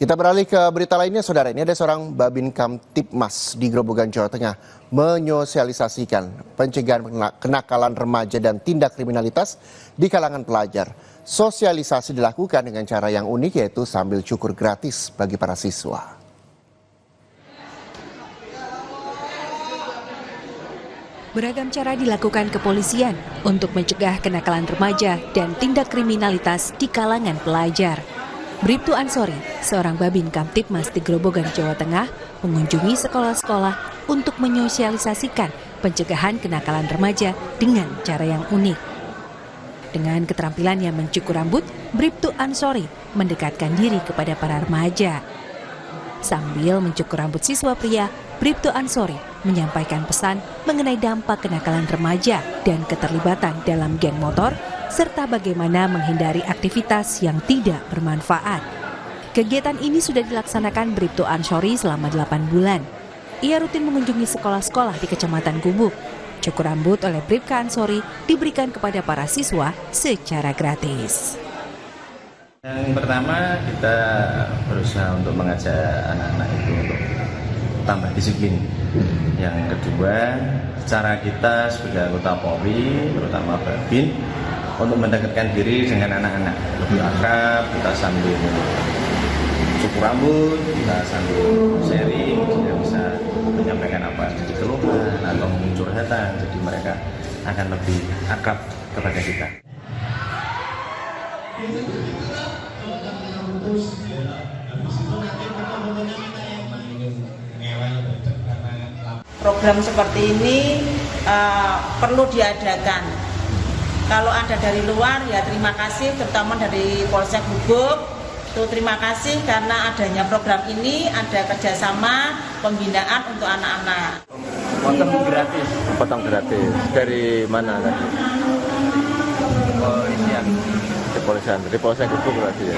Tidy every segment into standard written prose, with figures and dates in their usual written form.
Kita beralih ke berita lainnya, saudara. Ini ada seorang Babin Kamtibmas di Grobogan, Jawa Tengah menyosialisasikan pencegahan kenakalan remaja dan tindak kriminalitas di kalangan pelajar. Sosialisasi dilakukan dengan cara yang unik, yaitu sambil cukur gratis bagi para siswa. Beragam cara dilakukan kepolisian untuk mencegah kenakalan remaja dan tindak kriminalitas di kalangan pelajar. Bribtu Ansori, seorang Babin Kamtibmas di Grobogan, Jawa Tengah, mengunjungi sekolah-sekolah untuk menyosialisasikan pencegahan kenakalan remaja dengan cara yang unik. Dengan keterampilannya mencukur rambut, Bribtu Ansori mendekatkan diri kepada para remaja. Sambil mencukur rambut siswa pria, Bribtu Ansori menyampaikan pesan mengenai dampak kenakalan remaja dan keterlibatan dalam geng motor, serta bagaimana menghindari aktivitas yang tidak bermanfaat. Kegiatan ini sudah dilaksanakan Bribtu Ansori selama 8 bulan. Ia rutin mengunjungi sekolah-sekolah di Kecamatan Gubuk. Cukur rambut oleh Bribtu Ansori diberikan kepada para siswa secara gratis. Yang pertama, kita berusaha untuk mengajak anak-anak itu untuk tambah disiplin. Yang kedua, cara kita sebagai anggota Polri, terutama Babin, untuk mendekatkan diri dengan anak-anak lebih akrab. Kita sambil cukur rambut, kita sambil sharing, kita bisa menyampaikan apa jadi keluhan atau curhatan, jadi mereka akan lebih akrab kepada kita. Program seperti ini perlu diadakan. Kalau ada dari luar, ya terima kasih, terutama dari Polsek Gubuk. Terima kasih karena adanya program ini, ada kerjasama pembinaan untuk anak-anak. Potong gratis. Potong gratis. Dari mana tadi? Kepolisian. Dari Polsek Gubuk berarti ya.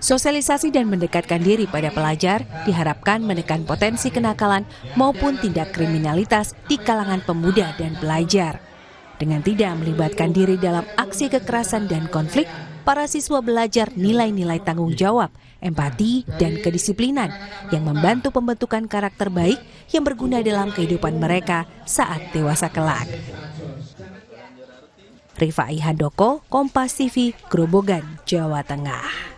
Sosialisasi dan mendekatkan diri pada pelajar diharapkan menekan potensi kenakalan maupun tindak kriminalitas di kalangan pemuda dan pelajar. Dengan tidak melibatkan diri dalam aksi kekerasan dan konflik, para siswa belajar nilai-nilai tanggung jawab, empati, dan kedisiplinan yang membantu pembentukan karakter baik yang berguna dalam kehidupan mereka saat dewasa kelak. Rifai Handoko, Kompas TV, Grobogan, Jawa Tengah.